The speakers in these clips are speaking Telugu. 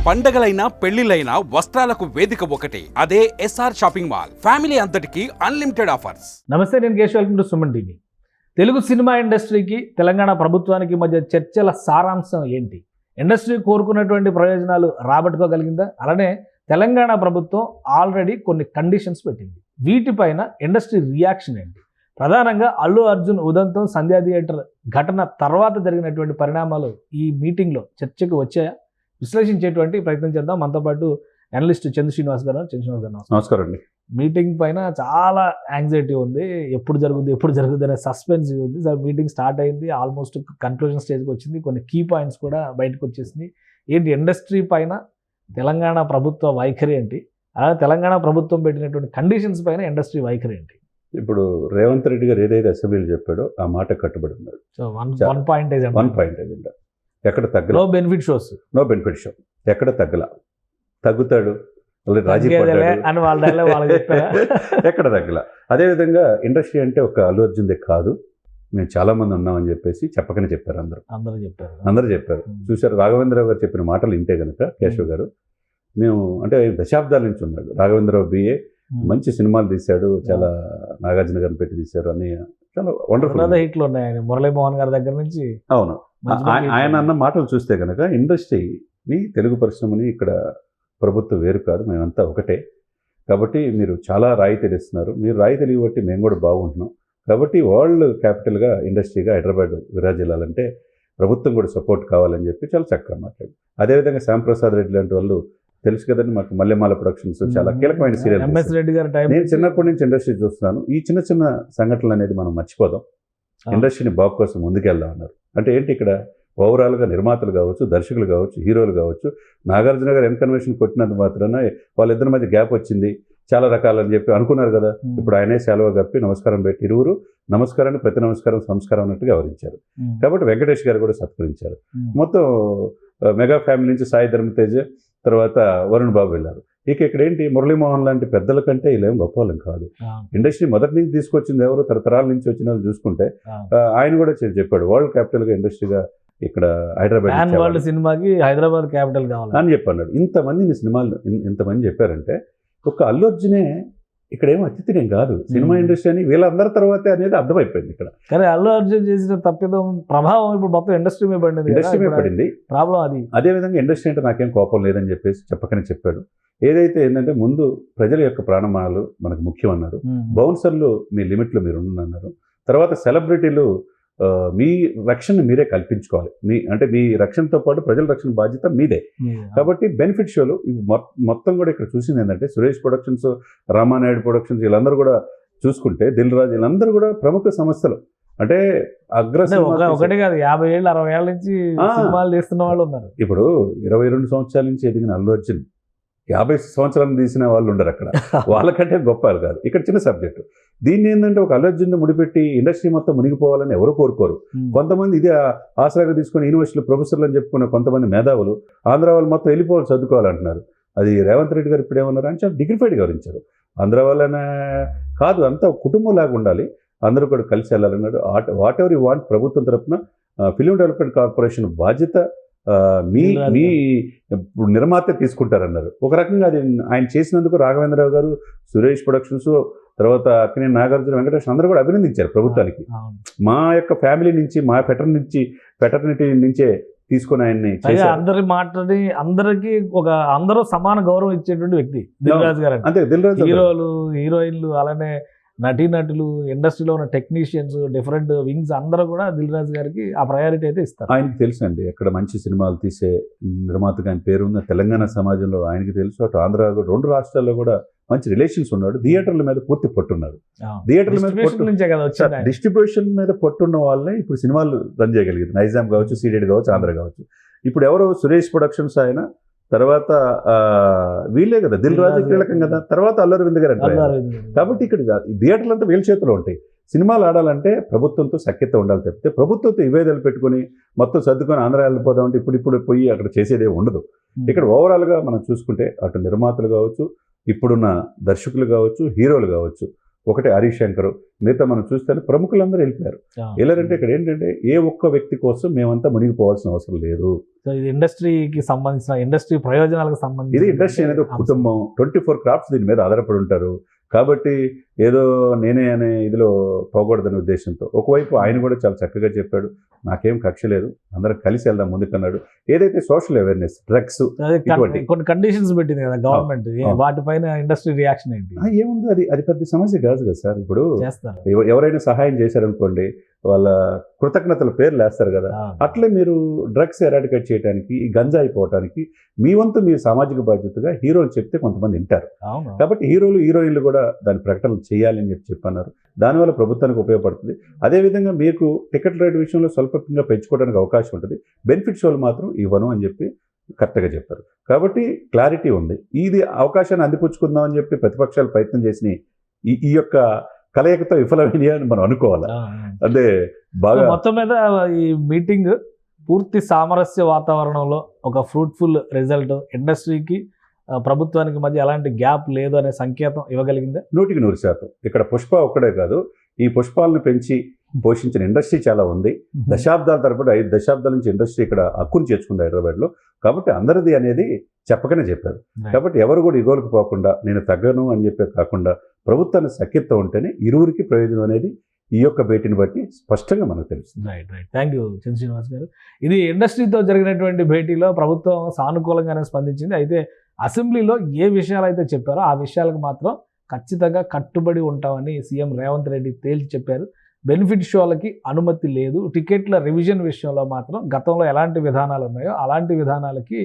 పండగలైనా పెళ్లిలైనా వస్త్రాలకు వేదిక ఒకటే, అదే ఎస్ఆర్ షాపింగ్ మాల్. ఫ్యామిలీ అంతటికి అన్లిమిటెడ్ ఆఫర్స్. నమస్తే, నేను Keshav. Welcome to Suman TV. Telugu cinema ఇండస్ట్రీకి తెలంగాణ ప్రభుత్వానికి మధ్య చర్చల సారాంశం ఏంటి? ఇండస్ట్రీ కోరుకున్నటువంటి ప్రయోజనాలు రాబట్టుకోగలిగిందా? అలానే తెలంగాణ ప్రభుత్వం ఆల్రెడీ కొన్ని కండిషన్స్ పెట్టింది. వీటిపైన ఇండస్ట్రీ రియాక్షన్ ఏంటి? ప్రధానంగా అల్లు అర్జున్ ఉదంతం, సంధ్యా థియేటర్ ఘటన తర్వాత జరిగినటువంటి పరిణామాలు ఈ మీటింగ్లో చర్చకు వచ్చాయా? విశ్లేషించేటువంటి ప్రయత్నం చేద్దాం. మనతో పాటు అనలిస్ట్ చంద్ర శ్రీనివాస్ గారు. నమస్కారం అండి. మీటింగ్ పైన చాలా యాంగ్జైటీ ఉంది. ఎప్పుడు జరుగుద్ది అనే సస్పెన్స్ ఉంది. సార్, మీటింగ్ స్టార్ట్ అయింది, ఆల్మోస్ట్ కన్క్లూజన్ స్టేజ్కి వచ్చింది. కొన్ని కీ పాయింట్స్ కూడా బయటకు వచ్చేసింది. ఏంటి ఇండస్ట్రీ పైన తెలంగాణ ప్రభుత్వ వైఖరి ఏంటి? అలాగే తెలంగాణ ప్రభుత్వం పెట్టినటువంటి కండిషన్స్ పైన ఇండస్ట్రీ వైఖరి ఏంటి? ఇప్పుడు రేవంత్ రెడ్డి గారు ఏదైతే అసెంబ్లీలో చెప్పాడో ఆ మాట కట్టుబడి ఉన్నాడు. సో వన్ పాయింట్ ఏజెండా ఎక్కడ తగ్గల, నో బెనిఫిట్ షో ఎక్కడ తగ్గుతాడు రాజీ అని వాళ్ళ ఎక్కడ తగ్గల. అదేవిధంగా ఇండస్ట్రీ అంటే ఒక అల్లు అర్జున్దే కాదు, మేము చాలా మంది ఉన్నామని చెప్పేసి చెప్పకనే చెప్పారు. అందరూ చెప్పారు. చూశారు రాఘవేంద్రరావు గారు చెప్పిన మాటలు ఇంటే కనుక కేశవ్ గారు, మేము అంటే దశాబ్దాల నుంచి ఉన్నాడు రాఘవేంద్రరావు బిఏ, మంచి సినిమాలు తీశాడు, చాలా నాగార్జున గారిని పెట్టి తీశారు అని చాలా వండర్ఫుల్ హిట్లు ఉన్నాయి మురళీమోహన్ గారి దగ్గర నుంచి. అవును, ఆయన అన్న మాటలు చూస్తే కనుక ఇండస్ట్రీని, తెలుగు పరిశ్రమని ఇక్కడ ప్రభుత్వం వేరు కాదు, మేమంతా ఒకటే. కాబట్టి మీరు చాలా రాయితీలు ఇస్తున్నారు, మీరు రాయితీలు ఇవ్వబట్టి మేము కూడా బాగుంటున్నాం. కాబట్టి వరల్డ్ క్యాపిటల్గా ఇండస్ట్రీగా హైదరాబాద్ విరాజిల్లాలంటే ప్రభుత్వం కూడా సపోర్ట్ కావాలని చెప్పి చాలా చక్కగా మాట్లాడు. అదేవిధంగా శ్యాంప్రసాద్ రెడ్డి లాంటి వాళ్ళు తెలుసు కదండి, మాకు మల్లెమాల ప్రొడక్షన్స్ చాలా కీలకమైన సీరియల్. నేను చిన్నప్పటి నుంచి ఇండస్ట్రీ చూస్తున్నాను. ఈ చిన్న చిన్న సంఘటనలు అనేది మనం మర్చిపోదాం, ఇండస్ట్రీని బాగు కోసం ముందుకెళ్దాం అన్నారు. అంటే ఏంటి, ఇక్కడ ఓవరాల్గా నిర్మాతలు కావచ్చు, దర్శకులు కావచ్చు, హీరోలు కావచ్చు, నాగార్జున గారు ఎన్కన్వెన్షన్ కొట్టినంత మాత్రాన వాళ్ళిద్దరి మధ్య గ్యాప్ వచ్చింది చాలా రకాలని చెప్పి అనుకున్నారు కదా. ఇప్పుడు ఆయనే సెలవు కప్పి నమస్కారం పెట్టి ఇరువురు నమస్కారాన్ని ప్రతి నమస్కారం సంస్కారం అన్నట్టుగా వివరించారు. కాబట్టి వెంకటేష్ గారు కూడా సత్కరించారు. మొత్తం మెగా ఫ్యామిలీ నుంచి సాయి ధర్మతేజ్, తర్వాత వరుణ్ బాబు వెళ్ళారు. ఇక్కడ ఏంటి, మురళీమోహన్ లాంటి పెద్దల కంటే ఇలా ఏం గొప్ప వాళ్ళం కాదు. ఇండస్ట్రీ మొదటి నుంచి తీసుకొచ్చింది ఎవరు, తరతరాల నుంచి వచ్చిన వాళ్ళు చూసుకుంటే ఆయన కూడా చెప్పాడు వరల్డ్ క్యాపిటల్గా ఇండస్ట్రీగా ఇక్కడ హైదరాబాద్ సినిమాకి హైదరాబాద్ క్యాపిటల్ కావాలి అని చెప్పన్నాడు. ఇంతమంది చెప్పారంటే ఒక్క అల్లు అర్జునే ఇక్కడ ఏమో అతిథినేం కాదు, సినిమా ఇండస్ట్రీ అని వీళ్ళందరి తర్వాతే అనేది అర్థమైపోయింది ఇక్కడ. కానీ అల్లు అర్జున్ చేసిన తప్పిదం ప్రభావం ఇప్పుడు మొత్తం ఇండస్ట్రీ మీద పడింది. ప్రాబ్లం అది. అదేవిధంగా ఇండస్ట్రీ అంటే నాకేం కోపం లేదని చెప్పేసి చెప్పకనే చెప్పాడు. ఏదైతే ఏంటంటే ముందు ప్రజల యొక్క ప్రాణమాలు మనకు ముఖ్యం అన్నారు. బౌన్సర్లు మీ లిమిట్లో మీరు అన్నారు. తర్వాత సెలబ్రిటీలు మీ రక్షణ మీరే కల్పించుకోవాలి. మీ రక్షణతో పాటు ప్రజల రక్షణ బాధ్యత మీదే. కాబట్టి బెనిఫిట్ షోలు మొత్తం కూడా ఇక్కడ చూసింది ఏంటంటే సురేష్ ప్రొడక్షన్స్, రామానాయుడు ప్రొడక్షన్స్, వీళ్ళందరూ కూడా చూసుకుంటే దిల్ రాజు, వీళ్ళందరూ కూడా ప్రముఖ సంస్థలు. అంటే ఒకటి కాదు, 50 ఏళ్ళు 60 ఏళ్ళ నుంచి సినిమాలు తీస్తున్న వాళ్ళు ఉన్నారు. ఇప్పుడు 22 సంవత్సరాల నుంచి ఎదిగిన అల్లు అర్జున్ 50 సంవత్సరాలు తీసిన వాళ్ళు ఉండరు అక్కడ, వాళ్ళకంటే గొప్ప కాదు. ఇక్కడ చిన్న సబ్జెక్టు. దీన్ని ఏంటంటే ఒక అల్లు అర్జున్ ముడిపెట్టి ఇండస్ట్రీ మొత్తం మునిగిపోవాలని ఎవరు కోరుకోరు. కొంతమంది ఇదే ఆసరాగా తీసుకుని యూనివర్సిటీలో ప్రొఫెసర్లు అని చెప్పుకున్న కొంతమంది మేధావులు ఆంధ్ర వాళ్ళు మొత్తం వెళ్ళిపోవాలి, చదువుకోవాలంటున్నారు. అది రేవంత్ రెడ్డి గారు ఇప్పుడు ఏమన్నారు అని చాలా డిగ్నిఫైడ్గా వివరించారు. ఆంధ్ర వాళ్ళనే కాదు, అంతా కుటుంబం లాగా ఉండాలి, అందరూ కూడా కలిసి వెళ్ళాలన్నాడు. వాట్ ఎవర్ యూ వాంట్ ప్రభుత్వం తరఫున ఫిలిం డెవలప్మెంట్ కార్పొరేషన్ బాధ్యత మీ నిర్మాత తీసుకుంటారన్నారు. ఒక రకంగా అది ఆయన చేసినందుకు రాఘవేంద్రరావు గారు, సురేష్ ప్రొడక్షన్స్, తర్వాత అక్కినేని నాగార్జున, వెంకటేష్ అందరూ కూడా అభినందించారు ప్రభుత్వానికి. మా యొక్క ఫ్యామిలీ నుంచి, మా ఫెటర్నిటీ నుంచే తీసుకుని ఆయన్ని అందరి మాటని అందరూ సమాన గౌరవం ఇచ్చేటువంటి వ్యక్తి దిల్ రాజు గారు. అంతే, దిల్ రాజు హీరోలు, హీరోయిన్లు, అలానే నటీనటులు, ఇండస్ట్రీలో ఉన్న టెక్నీషియన్స్, డిఫరెంట్ వింగ్స్ అందరూ కూడా దిల్ రాజు గారికి ఆ ప్రయారిటీ అయితే ఇస్తారు. ఆయనకి తెలుసు అండి, ఎక్కడ మంచి సినిమాలు తీసే నిర్మాతగా ఆయన పేరున్న తెలంగాణ సమాజంలో ఆయనకి తెలుసు. అటు ఆంధ్ర, 2 రాష్ట్రాల్లో కూడా మంచి రిలేషన్స్ ఉన్నాడు. థియేటర్ల మీద పూర్తి పట్టున్నాడు. థియేటర్ల మీద డిస్ట్రిబ్యూషన్ మీద పట్టున్న వాళ్ళే ఇప్పుడు సినిమాలు రన్ చేయగలిగింది. నైజాం కావచ్చు, సీడెడ్ కావచ్చు, ఆంధ్ర కావచ్చు. ఇప్పుడు ఎవరో సురేష్ ప్రొడక్షన్స్ ఆయన, తర్వాత వీళ్ళే కదా దిల్ రాజు కీలకం కదా, తర్వాత అల్లు అరవింద్ గారు అంటారు. కాబట్టి ఇక్కడ థియేటర్లు అంతా వీళ్ళ చేతిలో ఉంటాయి. సినిమాలు ఆడాలంటే ప్రభుత్వంతో సఖ్యత ఉండాలి తప్పితే ప్రభుత్వంతో ఇవేదాలు పెట్టుకుని మొత్తం సర్దుకొని ఆంధ్ర వెళ్ళిపోదామంటే ఇప్పుడు పోయి అక్కడ చేసేదే ఉండదు. ఇక్కడ ఓవరాల్గా మనం చూసుకుంటే అటు నిర్మాతలు కావచ్చు, ఇప్పుడున్న దర్శకులు కావచ్చు, హీరోలు కావచ్చు, ఒకటి హరీష్ శంకర్, మిగతా మనం చూస్తే ప్రముఖులందరూ వెళ్ళిపోయారు. వెళ్ళారంటే ఇక్కడ ఏంటంటే ఏ ఒక్క వ్యక్తి కోసం మేమంతా మునిగిపోవాల్సిన అవసరం లేదు. సో ఇది ఇండస్ట్రీకి సంబంధించిన ఇండస్ట్రీ ప్రయోజనాలకు సంబంధించి ఇది ఇండస్ట్రీ అనేది ఒక కుటుంబం, 24 క్రాఫ్ట్స్ దీని మీద ఆధారపడి ఉంటారు. కాబట్టి ఏదో నేనే అనే ఇదిలో పోకూడదనే ఉద్దేశంతో ఒకవైపు ఆయన కూడా చాలా చక్కగా చెప్పాడు, నాకేం కక్ష లేదు, అందరం కలిసి వెళ్దాం ముందుకన్నాడు. ఏదైతే సోషల్ అవేర్నెస్, డ్రగ్స్ ఇటువంటి కొన్ని కండిషన్స్ పెట్టింది కదా గవర్నమెంట్, వాటిపైన ఇండస్ట్రీ రియాక్షన్ ఏంటి? ఏముంది, అది పెద్ద సమస్య కాదు కదా సార్. ఇప్పుడు చేస్తారు ఎవరైనా సహాయం చేశారనుకోండి, వాళ్ళ కృతజ్ఞతల పేర్లు వేస్తారు కదా. అట్లే మీరు డ్రగ్స్ ఎరాడికేట్ చేయడానికి, ఈ గంజా అయిపోవటానికి మీ వంతు మీ సామాజిక బాధ్యతగా హీరోలు చెప్తే కొంతమంది వింటారు. కాబట్టి హీరోలు హీరోయిన్లు కూడా దాని ప్రకటనలు చేయాలి అని చెప్పన్నారు. దానివల్ల ప్రభుత్వానికి ఉపయోగపడుతుంది. అదేవిధంగా మీకు టికెట్ రేట్ విషయంలో స్వల్పంగా పెంచుకోవడానికి అవకాశం ఉంటుంది. బెనిఫిట్ షోలు మాత్రం ఇవ్వను అని చెప్పి కరెక్ట్గా చెప్పారు. కాబట్టి క్లారిటీ ఉంది. ఇది అవకాశాన్ని అందిపుచ్చుకుందాం అని చెప్పి ప్రతిపక్షాలు ప్రయత్నం చేసి ఈ యొక్క కలయికతో విఫలమైనవి అని మనం అనుకోవాలి. అదే బాగా మొత్తం మీద ఈ మీటింగ్ పూర్తి సామరస్య వాతావరణంలో ఒక ఫ్రూట్ఫుల్ రిజల్ట్, ఇండస్ట్రీకి ప్రభుత్వానికి మధ్య ఎలాంటి గ్యాప్ లేదు అనే సంకేతం ఇవ్వగలిగిందా? 100% ఇక్కడ పుష్ప ఒక్కడే కాదు, ఈ పుష్పాలను పెంచి పోషించిన ఇండస్ట్రీ చాలా ఉంది. దశాబ్దాల తరబడి 5 దశాబ్దాల నుంచి ఇండస్ట్రీ ఇక్కడ హక్కును చేర్చుకుంది హైదరాబాద్లో. కాబట్టి అందరిది అనేది చెప్పకనే చెప్పారు. కాబట్టి ఎవరు కూడా ఇగోలకు పోకుండా నేను తగ్గను అని చెప్పే కాకుండా ప్రభుత్వాన్ని సఖ్యత ఉంటేనే ఇరువురికి ప్రయోజనం అనేది ఈ యొక్క భేటీని బట్టి స్పష్టంగా మనకు తెలుస్తుంది. రైట్. థ్యాంక్ యూ చంద్ర శ్రీనివాస్ గారు. ఇది ఇండస్ట్రీతో జరిగినటువంటి భేటీలో ప్రభుత్వం సానుకూలంగానే స్పందించింది. అయితే అసెంబ్లీలో ఏ విషయాలు అయితే చెప్పారో ఆ విషయాలకు మాత్రం ఖచ్చితంగా కట్టుబడి ఉంటామని సీఎం రేవంత్ రెడ్డి తేల్చి చెప్పారు. బెనిఫిట్ షోలకి అనుమతి లేదు, టికెట్ల రివిజన్ విషయంలో మాత్రం గతంలో ఎలాంటి విధానాలు ఉన్నాయో అలాంటి విధానాలకి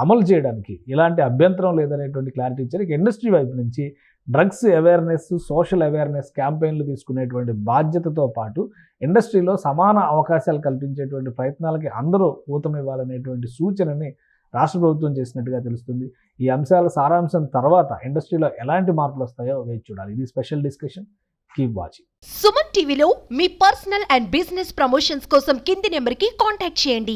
అమలు చేయడానికి ఎలాంటి అభ్యంతరం లేదనేటువంటి క్లారిటీ ఇచ్చారు. ఇక ఇండస్ట్రీ వైపు నుంచి డ్రగ్స్ అవేర్నెస్, సోషల్ అవేర్నెస్ క్యాంపెయిన్లు తీసుకునేటువంటి బాధ్యతతో పాటు ఇండస్ట్రీలో సమాన అవకాశాలు కల్పించేటువంటి ప్రయత్నాలకి అందరూ ఊతమివ్వాలనేటువంటి సూచనని రాష్ట్ర ప్రభుత్వం చేసినట్టుగా తెలుస్తుంది. ఈ అంశాల సారాంశం తర్వాత ఇండస్ట్రీలో ఎలాంటి మార్పులు వస్తాయో వేచి చూడాలి. ఇది special discussion. Keep watching. Suman టీవీలో మీ పర్సనల్ అండ్ బిజినెస్ ప్రమోషన్స్ కోసం కింది నెంబర్కి కాంటాక్ట్ చేయండి.